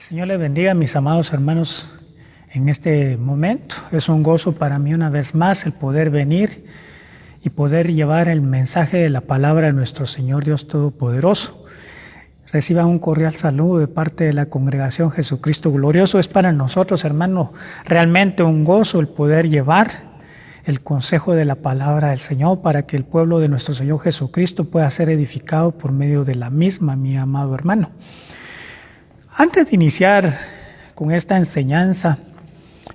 Señor le bendiga, mis amados hermanos, en este momento. Es un gozo para mí una vez más el poder venir y poder llevar el mensaje de la palabra de nuestro Señor Dios Todopoderoso. Reciban un cordial saludo de parte de la congregación Jesucristo Glorioso. Es para nosotros, hermanos, realmente un gozo el poder llevar el consejo de la palabra del Señor para que el pueblo de nuestro Señor Jesucristo pueda ser edificado por medio de la misma, mi amado hermano. Antes de iniciar con esta enseñanza,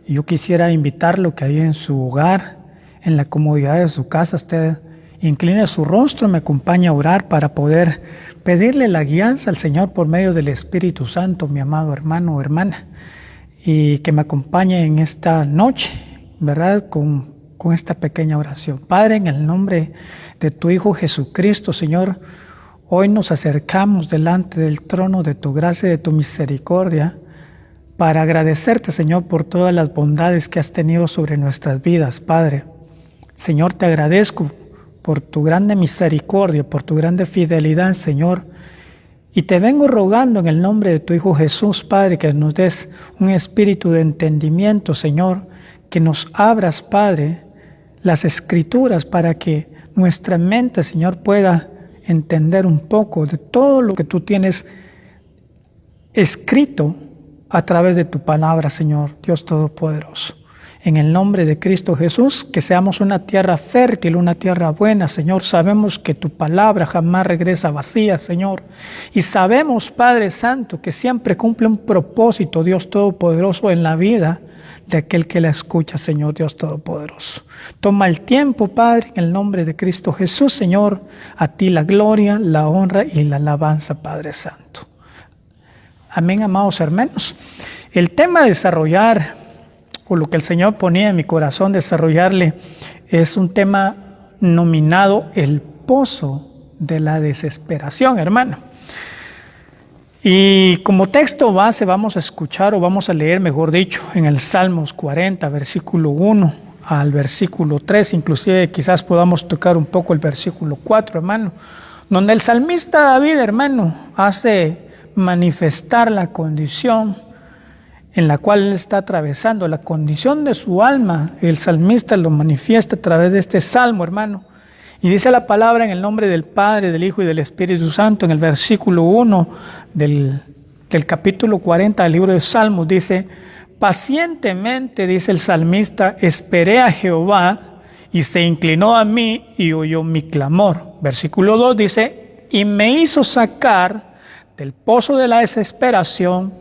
yo quisiera invitarlo que ahí en su hogar, en la comodidad de su casa, usted incline su rostro, me acompañe a orar para poder pedirle la guianza al Señor por medio del Espíritu Santo, mi amado hermano o hermana, y que me acompañe en esta noche, ¿verdad?, con esta pequeña oración. Padre, en el nombre de tu Hijo Jesucristo, Señor, hoy nos acercamos delante del trono de tu gracia y de tu misericordia para agradecerte, Señor, por todas las bondades que has tenido sobre nuestras vidas, Padre. Señor, te agradezco por tu grande misericordia, por tu grande fidelidad, Señor. Y te vengo rogando en el nombre de tu Hijo Jesús, Padre, que nos des un espíritu de entendimiento, Señor, que nos abras, Padre, las Escrituras para que nuestra mente, Señor, pueda entender un poco de todo lo que tú tienes escrito a través de tu palabra, Señor, Dios Todopoderoso. En el nombre de Cristo Jesús, que seamos una tierra fértil, una tierra buena, Señor. Sabemos que tu palabra jamás regresa vacía, Señor. Y sabemos, Padre Santo, que siempre cumple un propósito, Dios Todopoderoso, en la vida de aquel que la escucha, Señor Dios Todopoderoso. Toma el tiempo, Padre, en el nombre de Cristo Jesús, Señor. A ti la gloria, la honra y la alabanza, Padre Santo. Amén, amados hermanos. El tema de desarrollar, o lo que el Señor ponía en mi corazón desarrollarle, es un tema nominado el pozo de la desesperación, hermano. Y como texto base vamos a escuchar, o vamos a leer, mejor dicho, en el Salmos 40, versículo 1 al versículo 3, inclusive quizás podamos tocar un poco el versículo 4, hermano, donde el salmista David, hermano, hace manifestar la condición en la cual él está atravesando, la condición de su alma. El salmista lo manifiesta a través de este salmo, hermano. Y dice la palabra en el nombre del Padre, del Hijo y del Espíritu Santo, en el versículo 1 del capítulo 40 del libro de Salmos, dice: pacientemente, dice el salmista, esperé a Jehová y se inclinó a mí y oyó mi clamor. Versículo 2 dice: y me hizo sacar del pozo de la desesperación,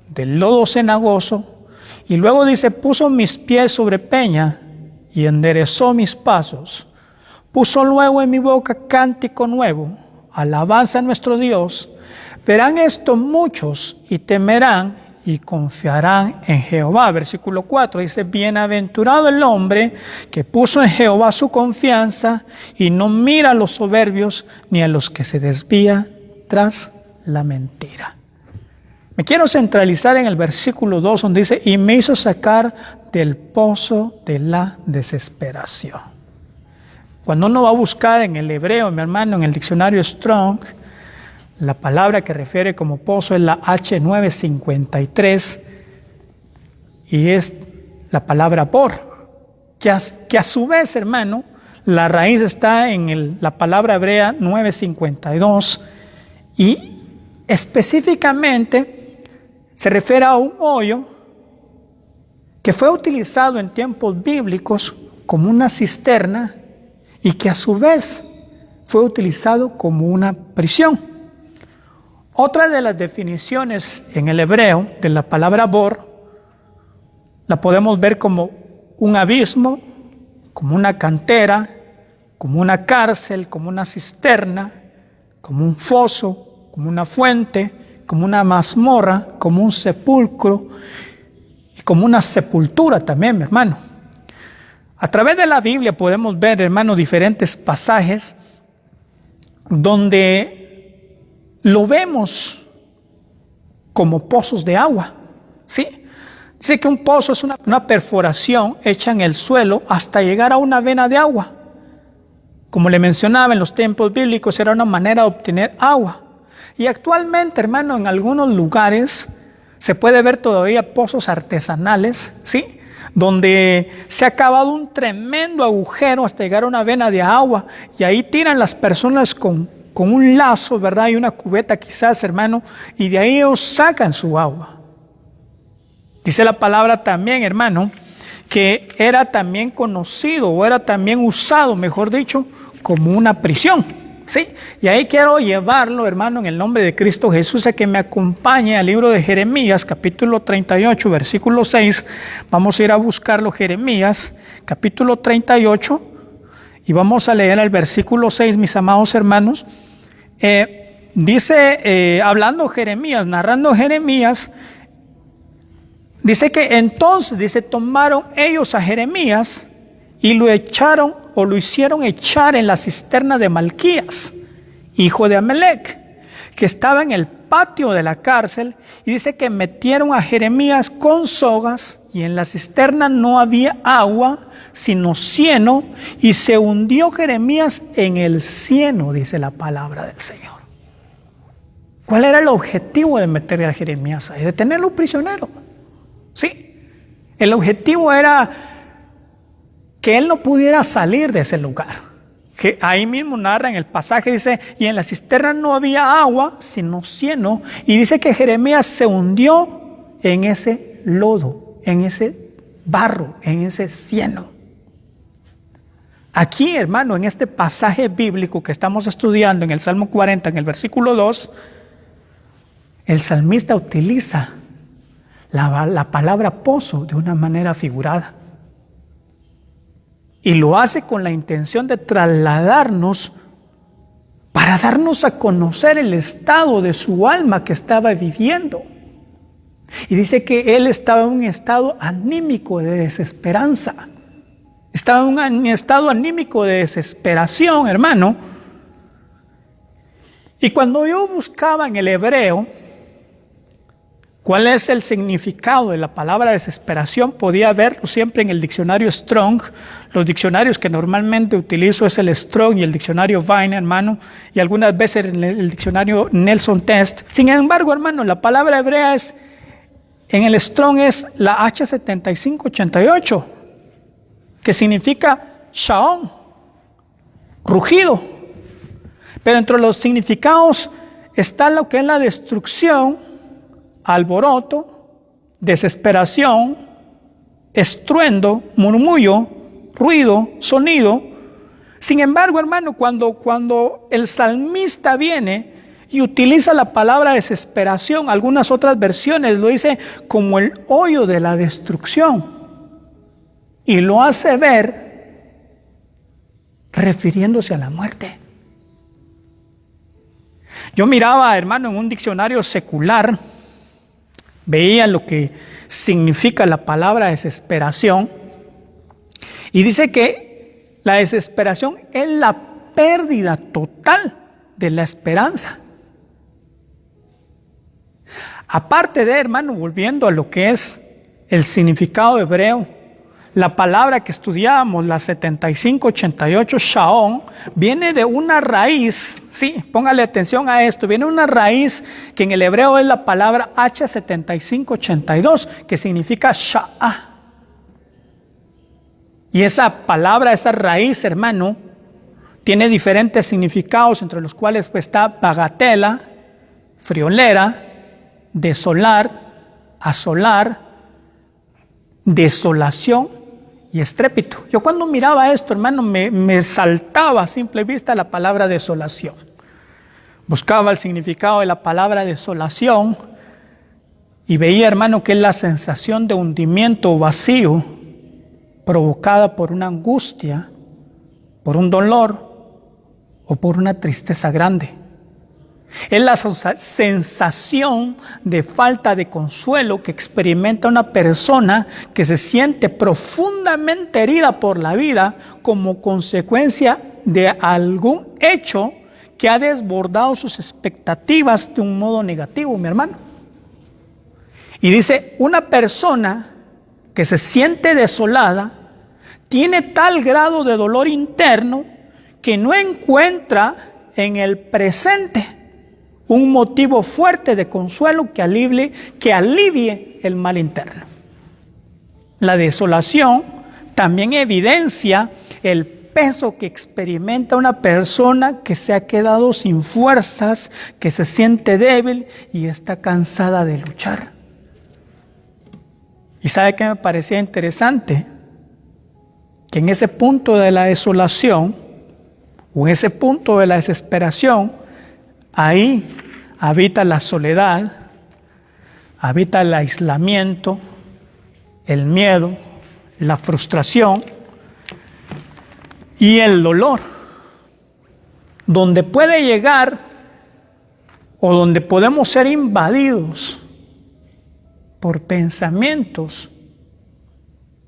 del lodo cenagoso. Y luego dice: puso mis pies sobre peña y enderezó mis pasos. Puso luego en mi boca cántico nuevo, alabanza a nuestro Dios. Verán esto muchos y temerán y confiarán en Jehová. Versículo 4 dice: bienaventurado el hombre que puso en Jehová su confianza y no mira a los soberbios ni a los que se desvían tras la mentira. Me quiero centralizar en el versículo 2, donde dice: y me hizo sacar del pozo de la desesperación. Cuando uno va a buscar en el hebreo, mi hermano, en el diccionario Strong, la palabra que refiere como pozo es la H953, y es la palabra bor, que a su vez, hermano, la raíz está en la palabra hebrea 952, y específicamente se refiere a un hoyo que fue utilizado en tiempos bíblicos como una cisterna y que a su vez fue utilizado como una prisión. Otra de las definiciones en el hebreo de la palabra bor la podemos ver como un abismo, como una cantera, como una cárcel, como una cisterna, como un foso, como una fuente, como una mazmorra, como un sepulcro y como una sepultura también, mi hermano. A través de la Biblia podemos ver, hermano, diferentes pasajes donde lo vemos como pozos de agua, ¿sí? Dice que un pozo es una perforación hecha en el suelo hasta llegar a una vena de agua. Como le mencionaba, en los tiempos bíblicos era una manera de obtener agua. Y actualmente, hermano, en algunos lugares Se puede ver todavía pozos artesanales, ¿sí? Donde se ha cavado un tremendo agujero hasta llegar a una vena de agua, y ahí tiran las personas con un lazo, ¿verdad? Y una cubeta quizás, hermano, y de ahí ellos sacan su agua. Dice la palabra también, hermano, que era también conocido, o era también usado, mejor dicho, como una prisión, ¿sí? Y ahí quiero llevarlo, hermano, en el nombre de Cristo Jesús, a que me acompañe al libro de Jeremías, capítulo 38, versículo 6. Vamos a ir a buscarlo, Jeremías, capítulo 38, y vamos a leer el versículo 6, mis amados hermanos. Dice, hablando Jeremías, narrando Jeremías, dice que entonces, dice, tomaron ellos a Jeremías y lo echaron, o lo hicieron echar en la cisterna de Malquías, hijo de Amelec, que estaba en el patio de la cárcel, y dice que metieron a Jeremías con sogas, y en la cisterna no había agua, sino cieno, y se hundió Jeremías en el cieno, dice la palabra del Señor. ¿Cuál era el objetivo de meter a Jeremías ahí? De tenerlo prisionero. Sí, el objetivo era que él no pudiera salir de ese lugar. Que ahí mismo narra en el pasaje, dice, y en la cisterna no había agua, sino cieno, y dice que Jeremías se hundió en ese lodo, en ese barro, en ese cieno. Aquí, hermano, en este pasaje bíblico que estamos estudiando en el Salmo 40, en el versículo 2, el salmista utiliza la palabra pozo de una manera figurada. Y lo hace con la intención de trasladarnos para darnos a conocer el estado de su alma que estaba viviendo. Y dice que él estaba en un estado anímico de desesperanza. Estaba en un estado anímico de desesperación, hermano. Y cuando yo buscaba en el hebreo ¿cuál es el significado de la palabra desesperación? Podía verlo siempre en el diccionario Strong. Los diccionarios que normalmente utilizo es el Strong y el diccionario Vine, hermano, y algunas veces en el diccionario Nelson Test. Sin embargo, hermano, la palabra hebrea en el Strong es la H7588, que significa shaon, rugido. Pero entre los significados está lo que es la destrucción, alboroto, desesperación, estruendo, murmullo, ruido, sonido. Sin embargo, hermano, cuando el salmista viene y utiliza la palabra desesperación, algunas otras versiones lo dice como el hoyo de la destrucción, y lo hace ver refiriéndose a la muerte. Yo miraba, hermano, en un diccionario secular, veía lo que significa la palabra desesperación, y dice que la desesperación es la pérdida total de la esperanza. Aparte de, hermano, volviendo a lo que es el significado hebreo, la palabra que estudiábamos, la 7588, shaon, viene de una raíz, sí, póngale atención a esto, viene de una raíz que en el hebreo es la palabra H7582, que significa sha'ah. Y esa palabra, esa raíz, hermano, tiene diferentes significados, entre los cuales pues, está bagatela, friolera, desolar, asolar, desolación y estrépito. Yo cuando miraba esto, hermano, me saltaba a simple vista la palabra desolación. Buscaba el significado de la palabra desolación y veía, hermano, que es la sensación de hundimiento o vacío provocada por una angustia, por un dolor o por una tristeza grande. Es la sensación de falta de consuelo que experimenta una persona que se siente profundamente herida por la vida como consecuencia de algún hecho que ha desbordado sus expectativas de un modo negativo, mi hermano. Y dice, una persona que se siente desolada tiene tal grado de dolor interno que no encuentra en el presente un motivo fuerte de consuelo que alivie el mal interno. La desolación también evidencia el peso que experimenta una persona que se ha quedado sin fuerzas, que se siente débil y está cansada de luchar. ¿Y sabe qué me parecía interesante? Que en ese punto de la desolación o ese punto de la desesperación, ahí habita la soledad, habita el aislamiento, el miedo, la frustración y el dolor, donde puede llegar o donde podemos ser invadidos por pensamientos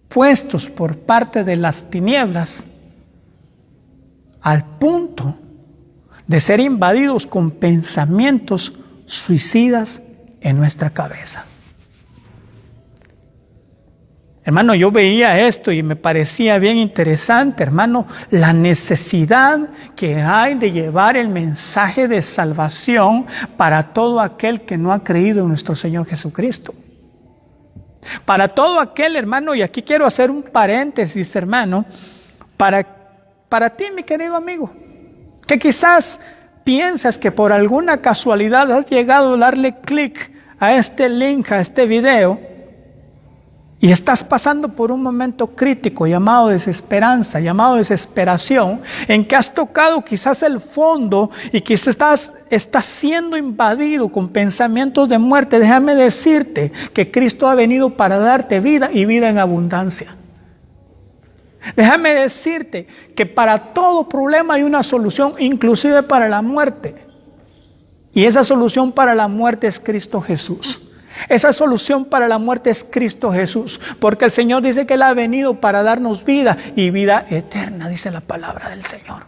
puestos por parte de las tinieblas, al punto de ser invadidos con pensamientos suicidas en nuestra cabeza. Hermano, yo veía esto y me parecía bien interesante, hermano, la necesidad que hay de llevar el mensaje de salvación para todo aquel que no ha creído en nuestro Señor Jesucristo. Para todo aquel, hermano, y aquí quiero hacer un paréntesis, hermano, para ti, mi querido amigo, que quizás piensas que por alguna casualidad has llegado a darle clic a este link, a este video, y estás pasando por un momento crítico llamado desesperanza, llamado desesperación, en que has tocado quizás el fondo y quizás estás siendo invadido con pensamientos de muerte. Déjame decirte que Cristo ha venido para darte vida y vida en abundancia. Déjame decirte que para todo problema hay una solución, inclusive para la muerte. Y esa solución para la muerte es Cristo Jesús. Esa solución para la muerte es Cristo Jesús, porque el Señor dice que Él ha venido para darnos vida y vida eterna, dice la palabra del Señor.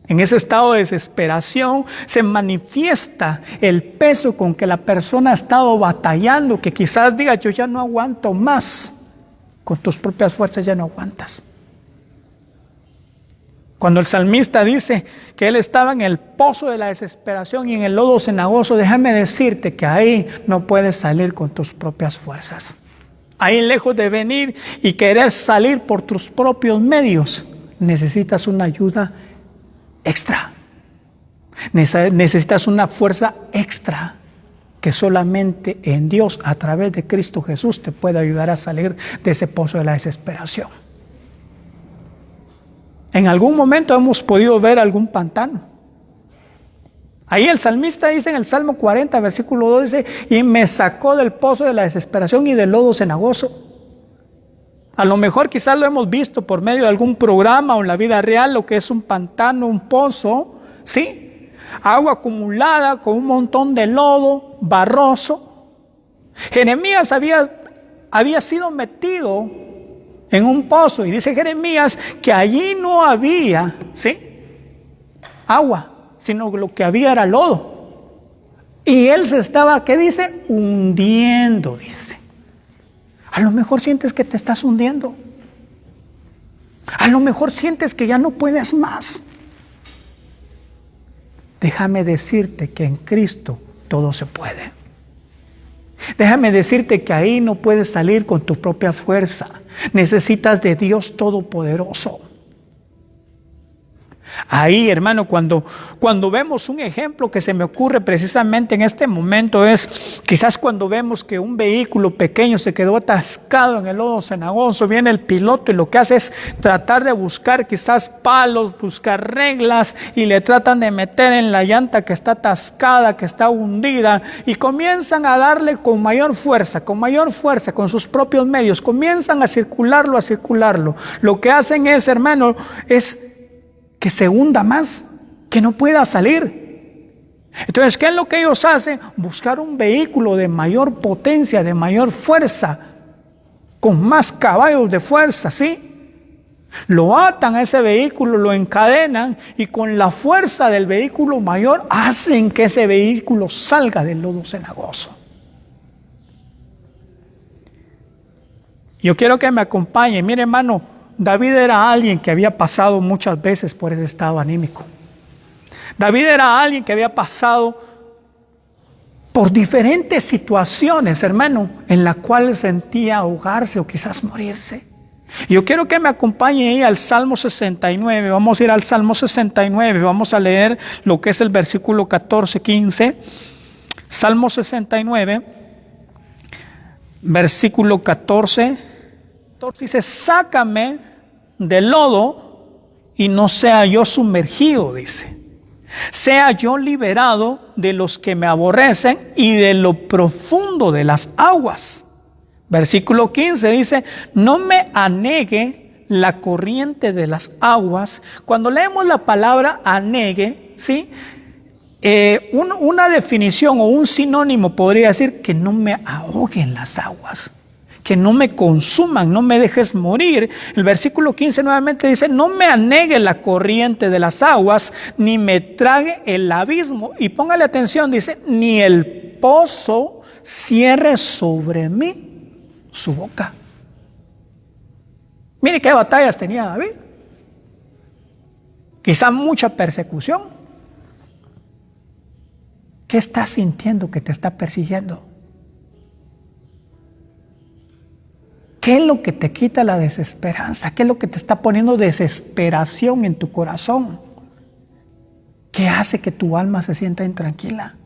En ese estado de desesperación se manifiesta el peso con que la persona ha estado batallando, que quizás diga: yo ya no aguanto más. Con tus propias fuerzas ya no aguantas. Cuando el salmista dice que él estaba en el pozo de la desesperación y en el lodo cenagoso, déjame decirte que ahí no puedes salir con tus propias fuerzas. Ahí, lejos de venir y querer salir por tus propios medios, necesitas una ayuda extra. Necesitas una fuerza extra que solamente en Dios, a través de Cristo Jesús, te puede ayudar a salir de ese pozo de la desesperación. En algún momento hemos podido ver algún pantano. Ahí el salmista dice en el Salmo 40, versículo 2, dice: y me sacó del pozo de la desesperación y del lodo cenagoso. A lo mejor quizás lo hemos visto por medio de algún programa o en la vida real, lo que es un pantano, un pozo, ¿sí? Agua acumulada con un montón de lodo, barroso. Jeremías había sido metido en un pozo, y dice Jeremías que allí no había, ¿sí?, agua, sino que lo que había era lodo. Y él se estaba, ¿qué dice?, hundiendo, dice. A lo mejor sientes que te estás hundiendo. A lo mejor sientes que ya no puedes más. Déjame decirte que en Cristo todo se puede. Déjame decirte que ahí no puedes salir con tu propia fuerza. Necesitas de Dios Todopoderoso. Ahí, hermano, cuando vemos un ejemplo que se me ocurre precisamente en este momento es quizás cuando vemos que un vehículo pequeño se quedó atascado en el lodo cenagoso, viene el piloto y lo que hace es tratar de buscar quizás palos, buscar reglas, y le tratan de meter en la llanta que está atascada, que está hundida, y comienzan a darle con mayor fuerza, con sus propios medios, comienzan a circularlo. Lo que hacen es, hermano, es que se hunda más, que no pueda salir. Entonces, ¿qué es lo que ellos hacen? Buscar un vehículo de mayor potencia, de mayor fuerza, con más caballos de fuerza, ¿sí? Lo atan a ese vehículo, lo encadenan, y con la fuerza del vehículo mayor hacen que ese vehículo salga del lodo cenagoso. Yo quiero que me acompañe. Mire, hermano, David era alguien que había pasado muchas veces por ese estado anímico. David era alguien que había pasado por diferentes situaciones, hermano, en la cual sentía ahogarse o quizás morirse. Yo quiero que me acompañe ahí al Salmo 69. Vamos a ir al Salmo 69. Vamos a leer lo que es el versículo 14, 15. Salmo 69, versículo 14. Dice, sácame del lodo y no sea yo sumergido, dice. Sea yo liberado de los que me aborrecen y de lo profundo de las aguas. Versículo 15 dice, no me anegue la corriente de las aguas. Cuando leemos la palabra anegue, ¿sí? Una definición o un sinónimo podría decir que no me ahoguen las aguas, que no me consuman, no me dejes morir. El versículo 15 nuevamente dice, no me anegue la corriente de las aguas, ni me trague el abismo. Y póngale atención, dice, ni el pozo cierre sobre mí su boca. Mire qué batallas tenía David. Quizá mucha persecución. ¿Qué estás sintiendo que te está persiguiendo? ¿Qué es lo que te quita la desesperanza? ¿Qué es lo que te está poniendo desesperación en tu corazón? ¿Qué hace que tu alma se sienta intranquila?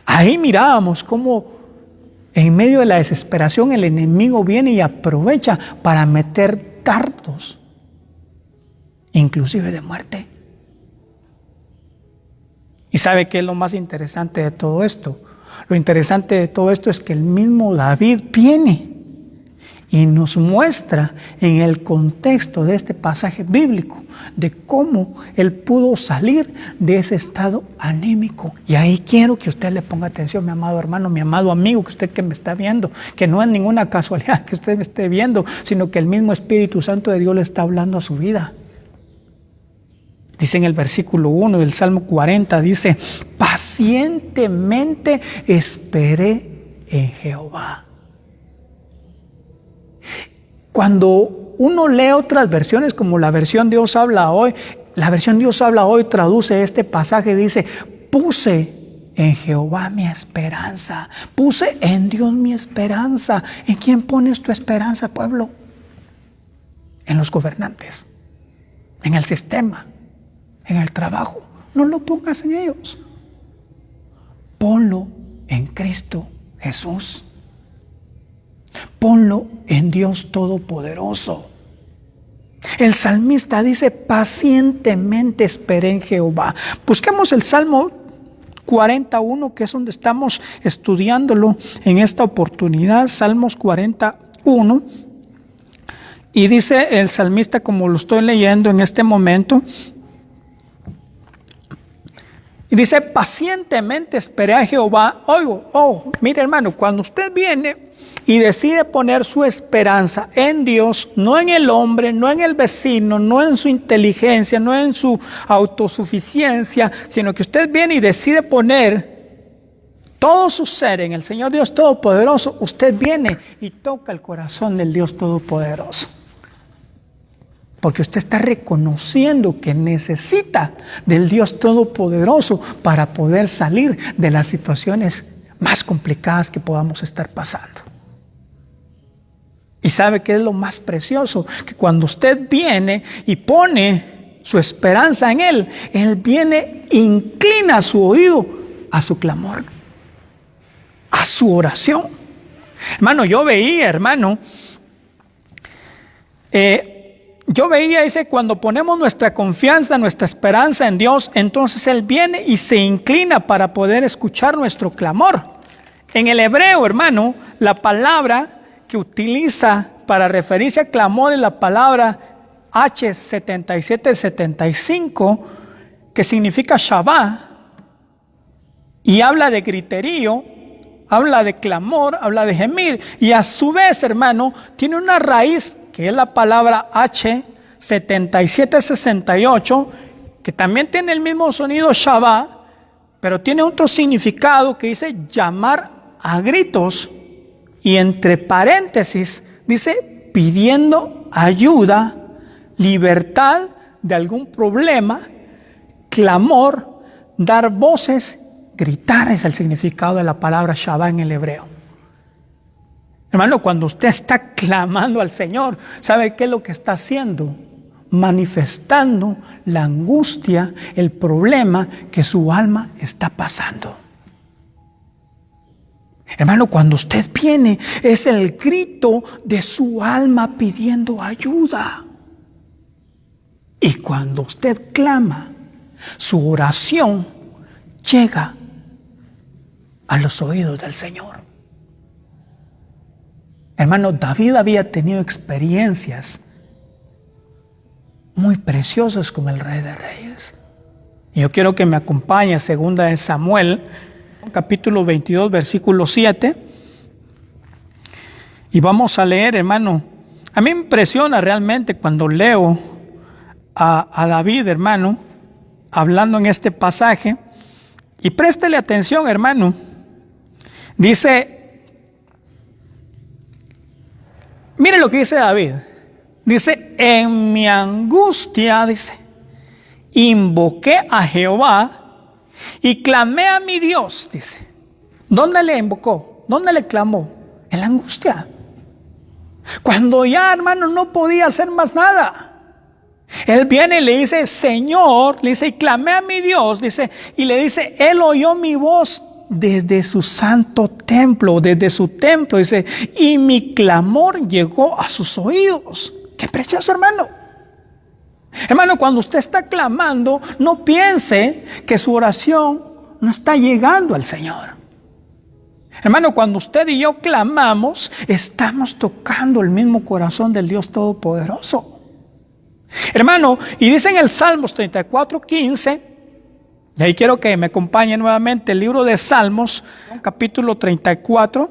Ahí mirábamos cómo en medio de la desesperación el enemigo viene y aprovecha para meter dardos, inclusive de muerte. ¿Y sabe qué es lo más interesante de todo esto? Lo interesante de todo esto es que el mismo David viene y nos muestra en el contexto de este pasaje bíblico de cómo él pudo salir de ese estado anímico. Y ahí quiero que usted le ponga atención, mi amado hermano, mi amado amigo, que usted que me está viendo, que no es ninguna casualidad que usted me esté viendo, sino que el mismo Espíritu Santo de Dios le está hablando a su vida. Dice en el versículo 1 del Salmo 40, dice, pacientemente esperé en Jehová. Cuando uno lee otras versiones, como la versión Dios habla hoy, la versión Dios habla hoy traduce este pasaje, dice, puse en Jehová mi esperanza, puse en Dios mi esperanza. ¿En quién pones tu esperanza, pueblo? En los gobernantes, en el sistema, en el trabajo. No lo pongas en ellos. Ponlo en Cristo Jesús. Ponlo en Dios Todopoderoso. El salmista dice, pacientemente esperé en Jehová. Busquemos el Salmo 41, que es donde estamos estudiándolo en esta oportunidad. Salmos 41. Y dice el salmista, como lo estoy leyendo en este momento, y dice, pacientemente esperé a Jehová. Mire hermano, cuando usted viene y decide poner su esperanza en Dios, no en el hombre, no en el vecino, no en su inteligencia, no en su autosuficiencia, sino que usted viene y decide poner todo su ser en el Señor Dios Todopoderoso, usted viene y toca el corazón del Dios Todopoderoso. Porque usted está reconociendo que necesita del Dios Todopoderoso para poder salir de las situaciones más complicadas que podamos estar pasando. Y sabe que es lo más precioso, que cuando usted viene y pone su esperanza en Él, Él viene, inclina su oído a su clamor, a su oración. Hermano, yo veía, dice, cuando ponemos nuestra confianza, nuestra esperanza en Dios, entonces Él viene y se inclina para poder escuchar nuestro clamor. En el hebreo, hermano, la palabra que utiliza para referirse a clamor es la palabra H7775, que significa Shabbat, y habla de griterío, habla de clamor, habla de gemir, y a su vez, hermano, tiene una raíz que es la palabra H7768, que también tiene el mismo sonido Shabbat, pero tiene otro significado que dice llamar a gritos, y entre paréntesis dice pidiendo ayuda, libertad, de algún problema, clamor, dar voces, gritar es el significado de la palabra Shabbat en el hebreo. Hermano, cuando usted está clamando al Señor, ¿sabe qué es lo que está haciendo? Manifestando la angustia, el problema que su alma está pasando. Hermano, cuando usted viene, es el grito de su alma pidiendo ayuda. Y cuando usted clama, su oración llega a los oídos del Señor. Hermano, David había tenido experiencias muy preciosas con el Rey de Reyes. Y yo quiero que me acompañe a 2 Samuel, capítulo 22, versículo 7. Y vamos a leer, hermano. A mí me impresiona realmente cuando leo a David, hermano, hablando en este pasaje. Y préstele atención, hermano. Dice, mire lo que dice David. Dice, en mi angustia, dice, invoqué a Jehová y clamé a mi Dios, dice. ¿Dónde le invocó? ¿Dónde le clamó? En la angustia. Cuando ya, hermano, no podía hacer más nada. Él viene y le dice, Señor, le dice, y clamé a mi Dios, dice, y le dice, Él oyó mi voz desde su santo templo, desde su templo, dice, y mi clamor llegó a sus oídos. ¡Qué precioso, hermano! Hermano, cuando usted está clamando, no piense que su oración no está llegando al Señor. Hermano, cuando usted y yo clamamos, estamos tocando el mismo corazón del Dios Todopoderoso. Hermano, y dice en el Salmos 34:15, y ahí quiero que me acompañe nuevamente el libro de Salmos, capítulo 34,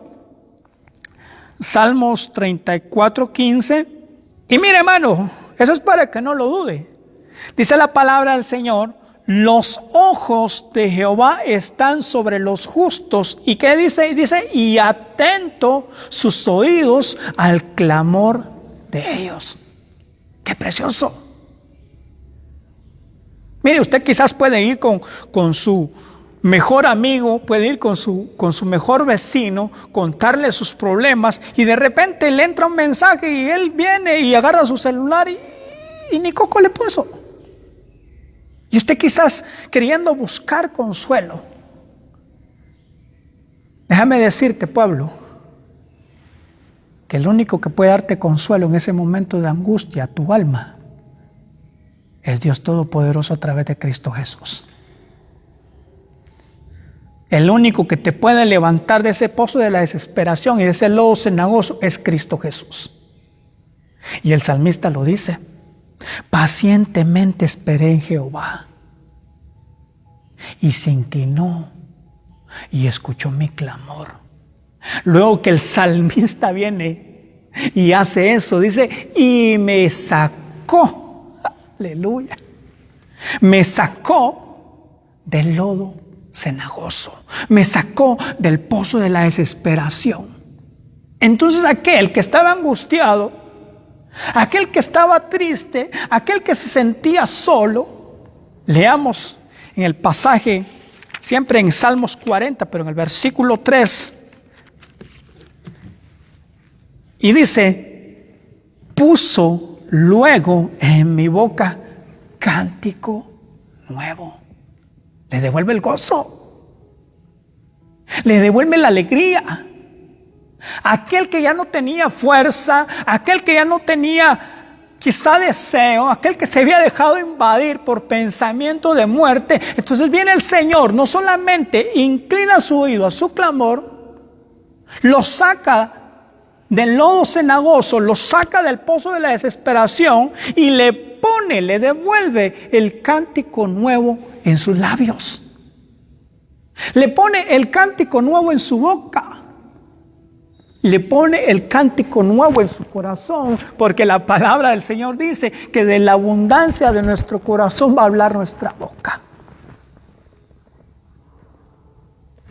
Salmos 34:15, y mire, hermano, eso es para que no lo dude. Dice la palabra del Señor, los ojos de Jehová están sobre los justos. ¿Y qué dice? Dice, y atento sus oídos al clamor de ellos. ¡Qué precioso! Mire, usted quizás puede ir con su mejor amigo, puede ir con su mejor vecino, contarle sus problemas, y de repente le entra un mensaje y él viene y agarra su celular y ni coco le puso. Y usted quizás queriendo buscar consuelo. Déjame decirte, pueblo, que el único que puede darte consuelo en ese momento de angustia a tu alma es Dios Todopoderoso a través de Cristo Jesús. El único que te puede levantar de ese pozo de la desesperación y de ese lodo cenagoso es Cristo Jesús. Y el salmista lo dice, pacientemente esperé en Jehová y se inclinó y escuchó mi clamor. Luego que el salmista viene y hace eso, dice, y me sacó, aleluya, me sacó del lodo cenagoso, me sacó del pozo de la desesperación. Entonces aquel que estaba angustiado, aquel que estaba triste, aquel que se sentía solo, leamos en el pasaje, siempre en Salmos 40, pero en el versículo 3, y dice, puso luego en mi boca cántico nuevo. Le devuelve el gozo, le devuelve la alegría. Aquel que ya no tenía fuerza, aquel que ya no tenía quizá deseo, aquel que se había dejado invadir por pensamiento de muerte, entonces viene el Señor, no solamente inclina su oído a su clamor, lo saca del lodo cenagoso, lo saca del pozo de la desesperación y le pone, le devuelve el cántico nuevo en sus labios. Le pone el cántico nuevo en su boca. Le pone el cántico nuevo en su corazón, porque la palabra del Señor dice que de la abundancia de nuestro corazón va a hablar nuestra boca.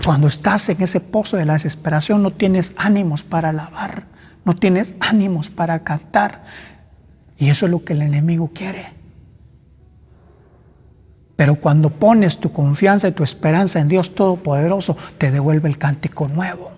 Cuando estás en ese pozo de la desesperación, no tienes ánimos para alabar, no tienes ánimos para cantar. Y eso es lo que el enemigo quiere. Pero cuando pones tu confianza y tu esperanza en Dios Todopoderoso, te devuelve el cántico nuevo.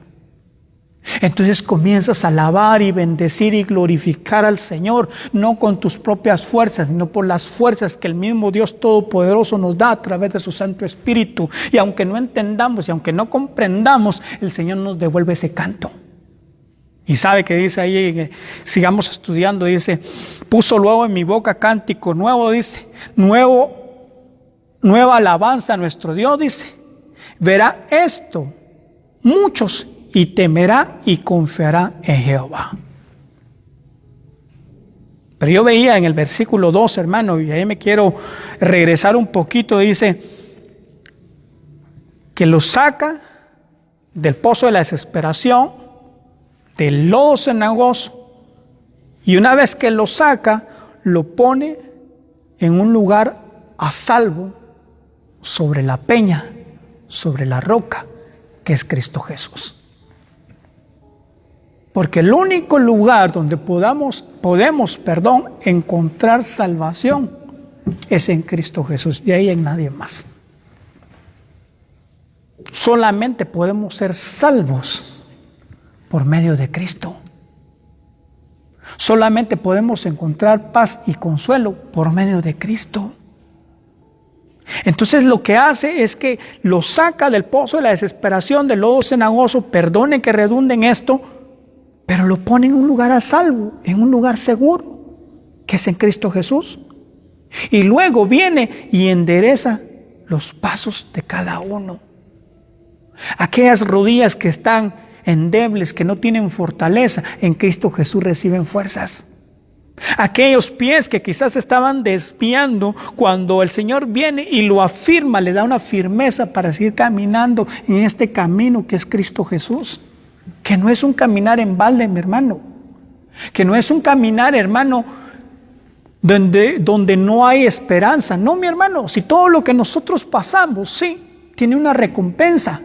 Entonces comienzas a alabar y bendecir y glorificar al Señor, no con tus propias fuerzas, sino por las fuerzas que el mismo Dios Todopoderoso nos da a través de su Santo Espíritu. Y aunque no entendamos y aunque no comprendamos, el Señor nos devuelve ese canto. Y sabe que dice ahí, sigamos estudiando, dice, puso luego en mi boca cántico nuevo, dice, nueva alabanza a nuestro Dios, dice, verá esto muchos y temerá y confiará en Jehová. Pero yo veía en el versículo 2, hermano, y ahí me quiero regresar un poquito, dice, que lo saca del pozo de la desesperación, del lodo cenagoso, y una vez que lo saca, lo pone en un lugar a salvo sobre la peña, sobre la roca, que es Cristo Jesús. Porque el único lugar donde podemos encontrar salvación es en Cristo Jesús, y ahí en nadie más. Solamente podemos ser salvos por medio de Cristo. Solamente podemos encontrar paz y consuelo por medio de Cristo. Entonces lo que hace es que lo saca del pozo de la desesperación, del lodo cenagoso, perdone que redunde en esto, pero lo pone en un lugar a salvo, en un lugar seguro, que es en Cristo Jesús. Y luego viene y endereza los pasos de cada uno. Aquellas rodillas que están endebles, que no tienen fortaleza, en Cristo Jesús reciben fuerzas. Aquellos pies que quizás estaban desviando, cuando el Señor viene y lo afirma, le da una firmeza para seguir caminando en este camino que es Cristo Jesús. Que no es un caminar en balde, mi hermano. Que no es un caminar, hermano, donde no hay esperanza. No, mi hermano, si todo lo que nosotros pasamos, sí, tiene una recompensa.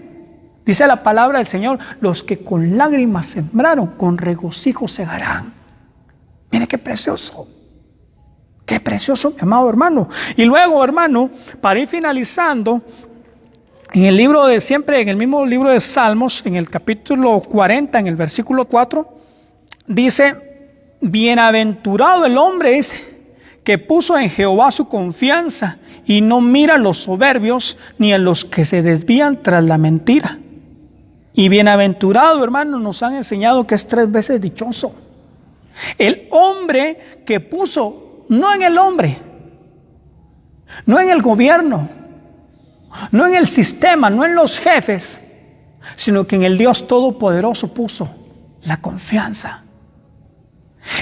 Dice la palabra del Señor, los que con lágrimas sembraron, con regocijo segarán. Mire qué precioso, mi amado hermano. Y luego, hermano, para ir finalizando, en el mismo libro de Salmos, en el capítulo 40, en el versículo 4, dice, bienaventurado el hombre que puso en Jehová su confianza y no mira a los soberbios ni a los que se desvían tras la mentira. Y bienaventurado, hermano, nos han enseñado que es 3 veces dichoso. El hombre que puso, no en el hombre, no en el gobierno, no en el sistema, no en los jefes, sino que en el Dios Todopoderoso puso la confianza.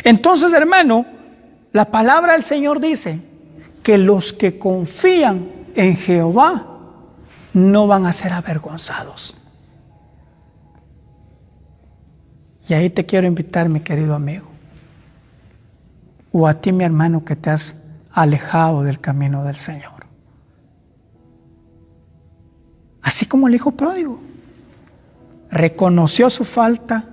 Entonces, hermano, la palabra del Señor dice que los que confían en Jehová no van a ser avergonzados. Y ahí te quiero invitar, mi querido amigo, o a ti, mi hermano, que te has alejado del camino del Señor. Así como el hijo pródigo reconoció su falta,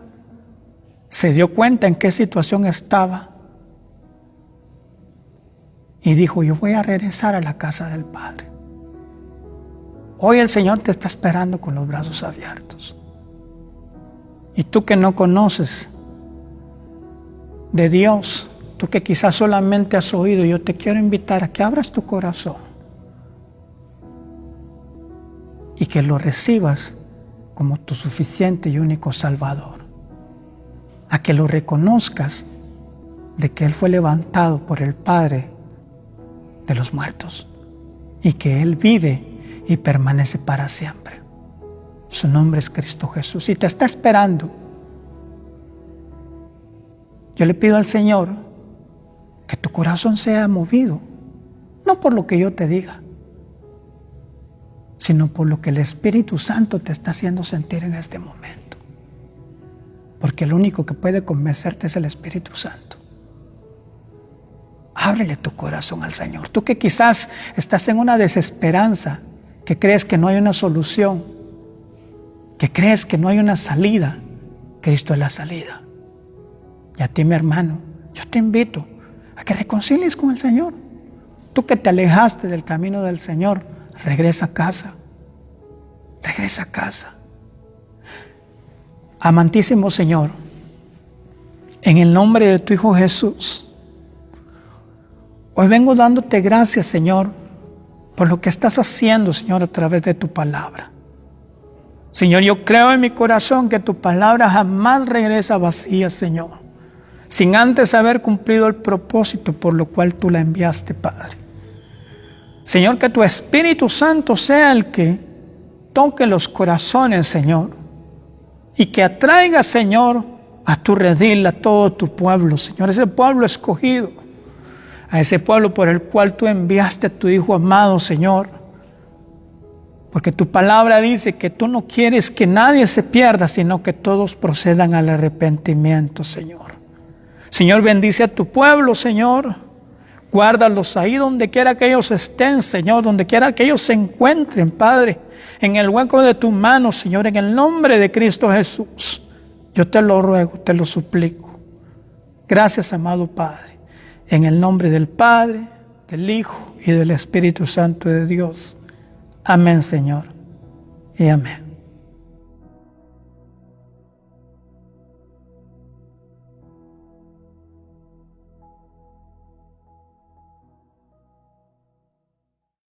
se dio cuenta en qué situación estaba y dijo, yo voy a regresar a la casa del Padre. Hoy el Señor te está esperando con los brazos abiertos. Y tú que no conoces de Dios, tú que quizás solamente has oído, yo te quiero invitar a que abras tu corazón y que lo recibas como tu suficiente y único Salvador. A que lo reconozcas de que Él fue levantado por el Padre de los muertos y que Él vive y permanece para siempre. Su nombre es Cristo Jesús y te está esperando. Yo le pido al Señor que tu corazón sea movido, no por lo que yo te diga, sino por lo que el Espíritu Santo te está haciendo sentir en este momento. Porque el único que puede convencerte es el Espíritu Santo. Ábrele tu corazón al Señor. Tú que quizás estás en una desesperanza, que crees que no hay una solución, que crees que no hay una salida, Cristo es la salida. Y a ti, mi hermano, yo te invito a que reconcilies con el Señor. Tú que te alejaste del camino del Señor, regresa a casa. Regresa a casa. Amantísimo Señor, en el nombre de tu Hijo Jesús, hoy vengo dándote gracias, Señor, por lo que estás haciendo, Señor, a través de tu palabra. Señor, yo creo en mi corazón que tu palabra jamás regresa vacía, Señor, sin antes haber cumplido el propósito por lo cual tú la enviaste, Padre. Señor, que tu Espíritu Santo sea el que toque los corazones, Señor, y que atraiga, Señor, a tu redil, a todo tu pueblo, Señor, ese pueblo escogido, a ese pueblo por el cual tú enviaste a tu Hijo amado, Señor, porque tu palabra dice que tú no quieres que nadie se pierda, sino que todos procedan al arrepentimiento, Señor. Señor, bendice a tu pueblo, Señor, guárdalos ahí donde quiera que ellos estén, Señor, donde quiera que ellos se encuentren, Padre, en el hueco de tu mano, Señor, en el nombre de Cristo Jesús. Yo te lo ruego, te lo suplico. Gracias, amado Padre, en el nombre del Padre, del Hijo y del Espíritu Santo de Dios. Amén, Señor, y amén.